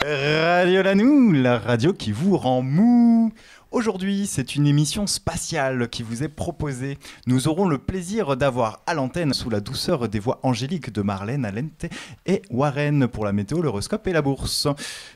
Radio Lanou, la radio qui vous rend mou. Aujourd'hui, c'est une émission spatiale qui vous est proposée. Nous aurons le plaisir d'avoir à l'antenne, sous la douceur des voix angéliques de Marlène, Alente et Warren pour la météo, l'horoscope et la bourse.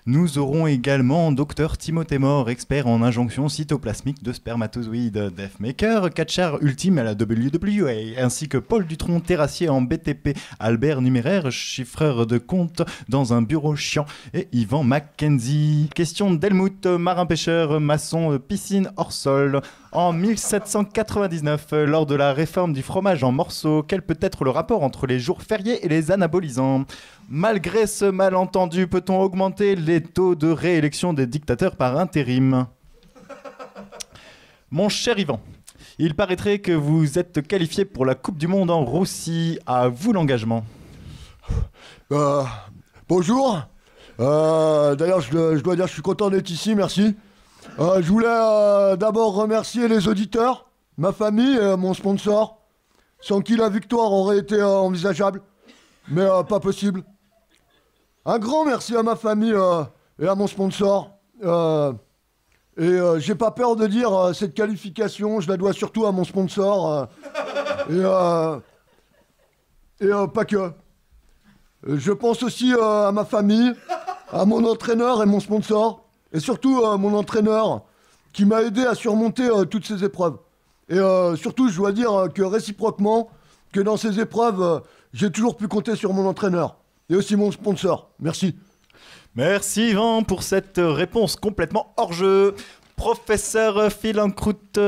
Nous aurons également Dr Timothée Mort, expert en injonction cytoplasmique de spermatozoïdes, deathmaker, catcher ultime à la WWE, ainsi que Paul Dutronc, terrassier en BTP, Albert Numéraire, chiffreur de compte dans un bureau chiant, et Yvan Mackenzie. Question d'Helmut, marin-pêcheur, maçon, piscine hors sol. En 1799, lors de la réforme du fromage en morceaux, quel peut être le rapport entre les jours fériés et les anabolisants? Malgré ce malentendu, peut-on augmenter les taux de réélection des dictateurs par intérim? Mon cher Yvan, il paraîtrait que vous êtes qualifié pour la Coupe du Monde en Russie. À vous l'engagement. Bonjour. D'ailleurs, je dois dire que je suis content d'être ici, merci. Je voulais d'abord remercier les auditeurs, ma famille et mon sponsor, sans qui la victoire aurait été envisageable, mais pas possible. Un grand merci à ma famille et à mon sponsor. J'ai pas peur de dire cette qualification, je la dois surtout à mon sponsor. Pas que. Je pense aussi à ma famille, à mon entraîneur et mon sponsor. Et surtout, mon entraîneur, qui m'a aidé à surmonter toutes ces épreuves. Et surtout, je dois dire que réciproquement, que dans ces épreuves, j'ai toujours pu compter sur mon entraîneur. Et aussi mon sponsor. Merci. Merci Yvan pour cette réponse complètement hors jeu. Professeur Philancroute,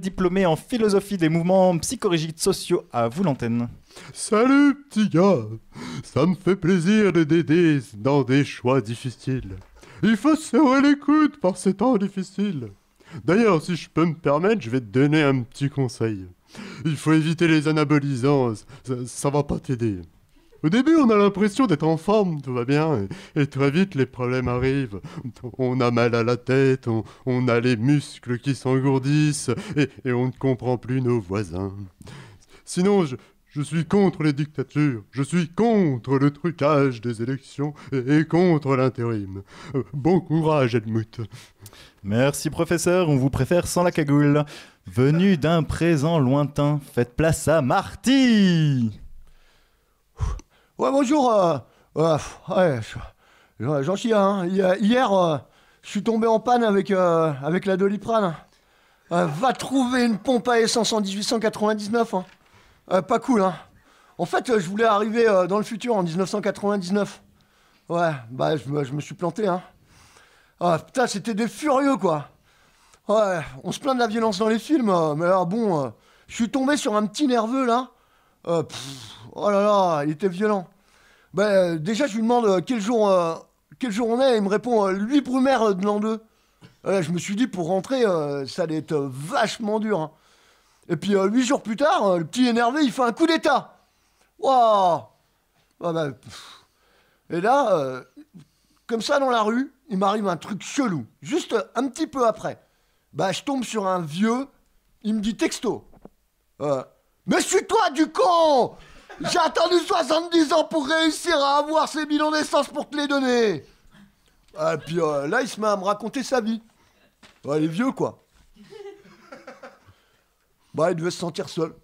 diplômé en philosophie des mouvements psychorigides sociaux, à vous l'antenne. Salut petit gars, ça me fait plaisir de t'aider dans des choix difficiles. Il faut serrer les coudes par ces temps difficiles. D'ailleurs, si je peux me permettre, je vais te donner un petit conseil. Il faut éviter les anabolisants, ça va pas t'aider. Au début, on a l'impression d'être en forme, tout va bien, et très vite, les problèmes arrivent. On a mal à la tête, on a les muscles qui s'engourdissent, et on ne comprend plus nos voisins. Sinon, je suis contre les dictatures, je suis contre le trucage des élections et contre l'intérim. Bon courage, Helmut. Merci professeur, on vous préfère sans la cagoule. Venu d'un présent lointain, faites place à Marty. Ouais, bonjour. J'en chie, hein. Hier, je suis tombé en panne avec la Doliprane. Va trouver une pompe à essence en 1899, hein. Pas cool, hein. En fait, je voulais arriver dans le futur en 1999. Ouais, bah je me suis planté, hein. Ah putain, c'était des furieux, quoi. Ouais, on se plaint de la violence dans les films, mais là, bon, je suis tombé sur un petit nerveux, là. Oh là là, il était violent. Bah, déjà, je lui demande quel jour on est, et il me répond 8 Brumaire de l'an 2. Je me suis dit, pour rentrer, ça allait être vachement dur, hein. Et puis 8 jours plus tard, le petit énervé, il fait un coup d'état. Waouh. Et là, comme ça dans la rue, il m'arrive un truc chelou. Juste un petit peu après. Bah, je tombe sur un vieux, il me dit texto. Mais suis-toi du con. J'ai attendu 70 ans pour réussir à avoir ces bilans d'essence pour te les donner. Et puis là, il se met à me raconter sa vie. Ouais, les vieux, quoi. Bah, il devait se sentir seul.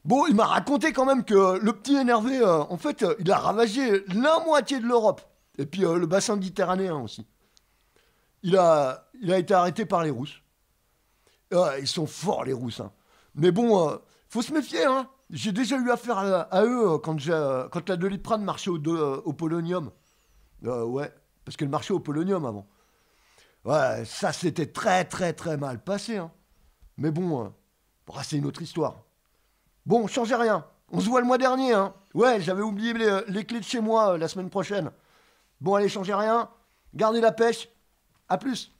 Bon, il m'a raconté quand même que le petit énervé, en fait, il a ravagé la moitié de l'Europe. Et puis le bassin méditerranéen aussi. Il a été arrêté par les Russes. Ils sont forts, les Russes, hein. Mais bon, faut se méfier, hein. J'ai déjà eu affaire à eux quand la Doliprane marchait au polonium. Ouais, parce qu'elle marchait au polonium avant. Ouais, ça c'était très très très mal passé, hein. Mais bon... c'est une autre histoire. Bon, changez rien. On se voit le mois dernier, hein. Ouais, j'avais oublié les clés de chez moi la semaine prochaine. Bon, allez, changez rien. Gardez la pêche. À plus.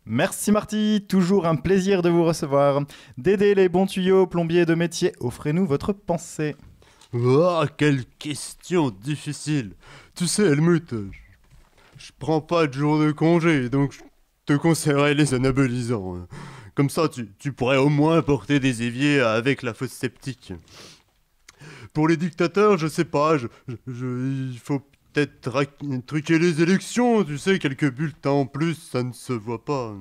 Merci Marty, toujours un plaisir de vous recevoir. D'aider les bons tuyaux, plombiers de métier, offrez-nous votre pensée. Oh, quelle question difficile. Tu sais, Helmut, je prends pas de jour de congé, donc je te conseillerais les anabolisants. Comme ça, tu pourrais au moins porter des éviers avec la fosse septique. Pour les dictateurs, je sais pas, il faut peut-être truquer les élections, tu sais, quelques bulletins en plus, ça ne se voit pas.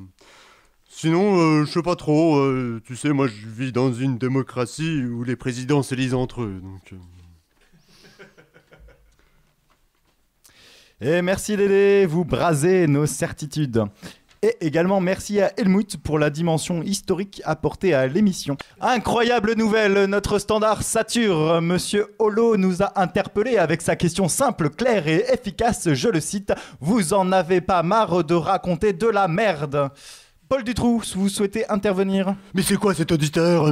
Sinon, je sais pas trop, tu sais, moi je vis dans une démocratie où les présidents s'élisent entre eux, donc... Et merci Dédé, vous brasez nos certitudes. Et également merci à Helmut pour la dimension historique apportée à l'émission. Incroyable nouvelle, notre standard sature. Monsieur Holo nous a interpellés avec sa question simple, claire et efficace, je le cite. Vous en avez pas marre de raconter de la merde? Paul Dutroux, vous souhaitez intervenir? Mais c'est quoi cet auditeur?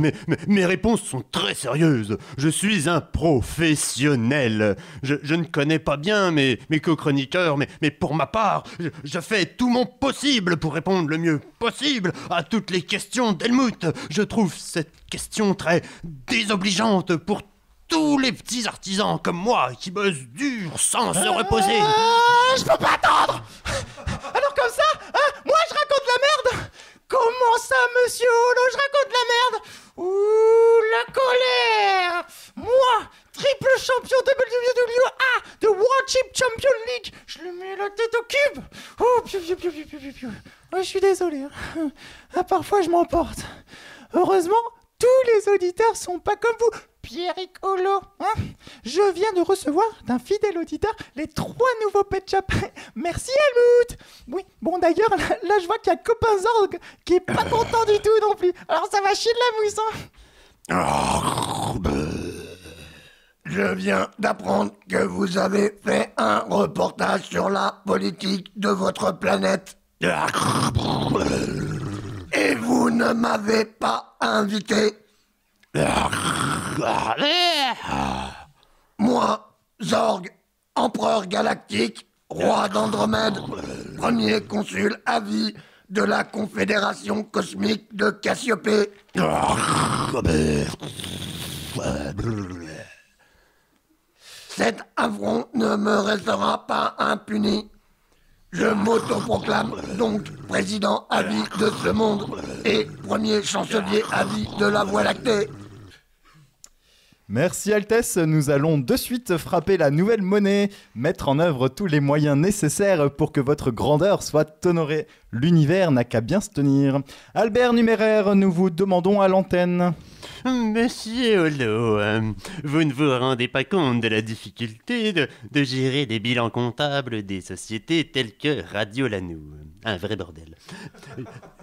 Mes réponses sont très sérieuses. Je suis un professionnel. Je ne connais pas bien mes co-chroniqueurs, mais pour ma part, je fais tout mon possible pour répondre le mieux possible à toutes les questions d'Helmut. Je trouve cette question très désobligeante pour tous les petits artisans comme moi qui bossent dur sans se reposer. Je peux pas attendre. Alors comme ça, moi je raconte la merde. Comment ça, monsieur Holo, je raconte la merde? Ouh, la colère. Moi, triple champion WWE de World Chip Champion League, je lui mets la tête au cube. Oh, piou, piou, piou, piou, piou, piou. Ouais, je suis désolé. Parfois, je m'emporte. Heureusement, tous les auditeurs sont pas comme vous. Pierrick Holo, je viens de recevoir d'un fidèle auditeur les 3 nouveaux Pet Shop. Merci Helmut. Oui, bon d'ailleurs, là je vois qu'il y a Copain Zorg qui est pas content du tout non plus. Alors ça va chier de la mousse, Je viens d'apprendre que vous avez fait un reportage sur la politique de votre planète. Et vous ne m'avez pas invité. Moi, Zorg, empereur galactique, roi d'Andromède, premier consul à vie de la Confédération cosmique de Cassiopée. Cet affront ne me restera pas impuni. Je m'autoproclame donc président à vie de ce monde et premier chancelier à vie de la Voie lactée. Merci Altesse, nous allons de suite frapper la nouvelle monnaie, mettre en œuvre tous les moyens nécessaires pour que votre grandeur soit honorée. L'univers n'a qu'à bien se tenir. Albert Numéraire, nous vous demandons à l'antenne. Monsieur Holo, vous ne vous rendez pas compte de la difficulté de gérer des bilans comptables des sociétés telles que Radio Lanou. Un vrai bordel.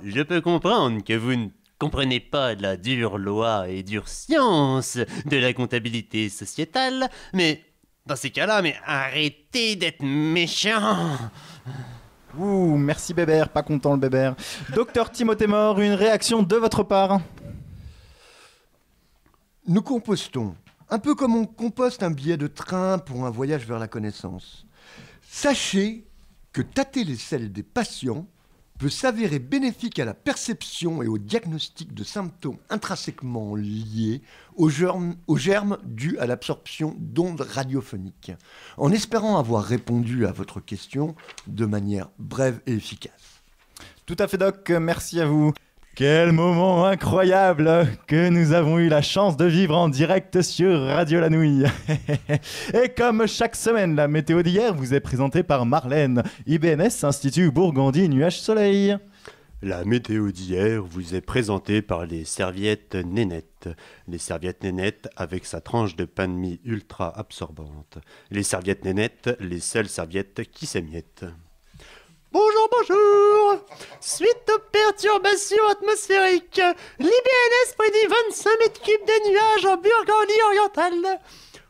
Je peux comprendre que vous ne comprenez pas la dure loi et dure science de la comptabilité sociétale, mais dans ces cas-là, mais arrêtez d'être méchant. Ouh, merci Bébert, pas content le Bébert. Docteur Timothée Mort, une réaction de votre part? Nous compostons, un peu comme on composte un billet de train pour un voyage vers la connaissance. Sachez que tâter les selles des patients peut s'avérer bénéfique à la perception et au diagnostic de symptômes intrinsèquement liés aux germes dus à l'absorption d'ondes radiophoniques, en espérant avoir répondu à votre question de manière brève et efficace. Tout à fait Doc, merci à vous. Quel moment incroyable que nous avons eu la chance de vivre en direct sur Radio La Nouille. Et comme chaque semaine, la météo d'hier vous est présentée par Marlène, IBNS, Institut Bourgandie Nuages Soleil. La météo d'hier vous est présentée par les serviettes Nénette. Les serviettes Nénette avec sa tranche de pain de mie ultra absorbante. Les serviettes Nénette, les seules serviettes qui s'émiettent. Bonjour, bonjour. Suite aux perturbations atmosphériques, l'IBNS prédit 25 mètres cubes de nuages en Burgandie orientale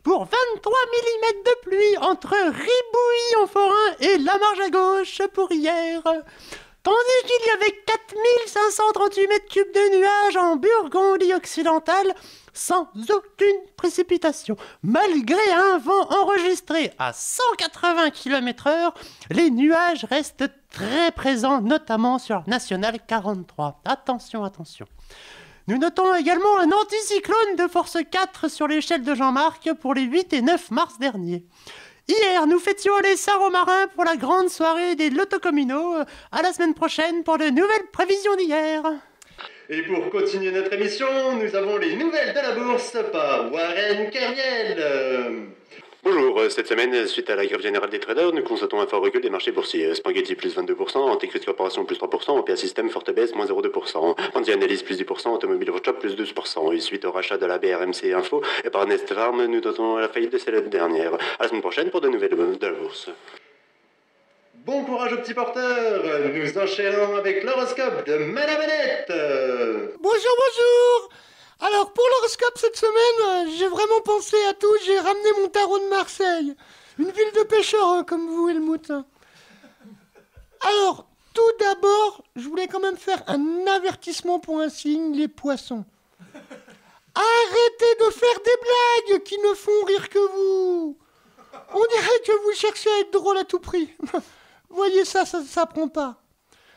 pour 23 mm de pluie entre Ribouilly-en-Forain et la marge à gauche pour hier. Tandis qu'il y avait 4538 mètres cubes de nuages en Burgondie occidentale sans aucune précipitation. Malgré un vent enregistré à 180 km/h, les nuages restent très présents, notamment sur National 43. Attention, attention. Nous notons également un anticyclone de force 4 sur l'échelle de Jean-Marc pour les 8 et 9 mars derniers. Hier, nous fêtions les Saint-Romarin pour la grande soirée des lotos communaux. À la semaine prochaine pour de nouvelles prévisions d'hier. Et pour continuer notre émission, nous avons les nouvelles de la bourse par Warren Kerriel. Bonjour, cette semaine, suite à la grève générale des traders, nous constatons un fort recul des marchés boursiers. Spaghetti plus 22%, Antichrist Corporation plus 3%, OPA System forte baisse moins 0,2%, Andy Analyse plus 10%, Automobile Workshop plus 12%. Et suite au rachat de la BRMC Info et par Nest Farm, nous dotons à la faillite de cette dernière. À la semaine prochaine pour de nouvelles de la bourse. Bon courage aux petits porteurs. Nous enchaînons avec l'horoscope de Madame Annette. Bonjour, bonjour. Alors, pour l'horoscope cette semaine, j'ai vraiment pensé à tout. J'ai ramené mon tarot de Marseille. Une ville de pêcheurs, hein, comme vous, Helmut. Alors, tout d'abord, je voulais quand même faire un avertissement pour un signe, les poissons. Arrêtez de faire des blagues qui ne font rire que vous. On dirait que vous cherchez à être drôle à tout prix. Voyez ça prend pas.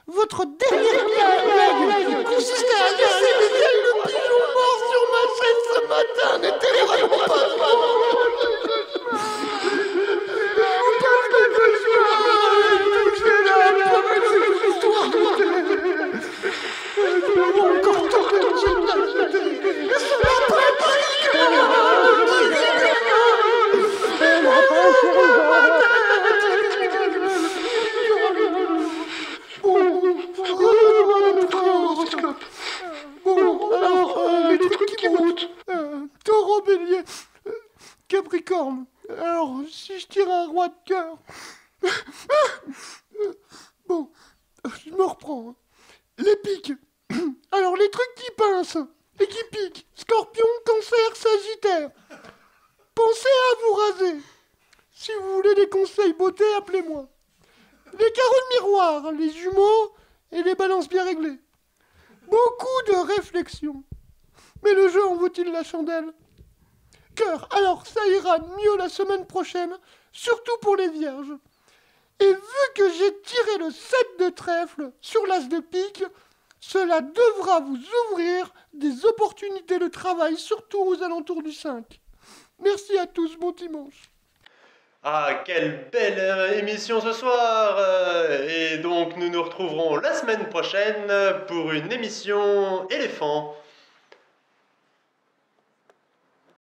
Votre dernière blague consistait à laisser des ailes de pigeon mort sur ma chaise ce matin n'était vraiment pas drôle. Je vous parle quelque chose. Cette histoire nous avons encore tant de gymnastique. Et ce n'est pas Bon, alors, les trucs qui montent. Taureau, bélier, Capricorne. Alors, si je tire un roi de cœur... Bon, je me reprends. Hein. Les piques. Alors, les trucs qui pincent et qui piquent. Scorpion, Cancer, Sagittaire. Pensez à vous raser. Si vous voulez des conseils beauté, appelez-moi. Les carreaux de miroir, les jumeaux et les balances bien réglées. Beaucoup de réflexions. Mais le jeu en vaut-il la chandelle? Cœur, alors ça ira mieux la semaine prochaine, surtout pour les vierges. Et vu que j'ai tiré le 7 de trèfle sur l'as de pique, cela devra vous ouvrir des opportunités de travail, surtout aux alentours du 5. Merci à tous, bon dimanche. Ah, quelle belle émission ce soir. Et donc nous nous retrouverons la semaine prochaine pour une émission éléphant.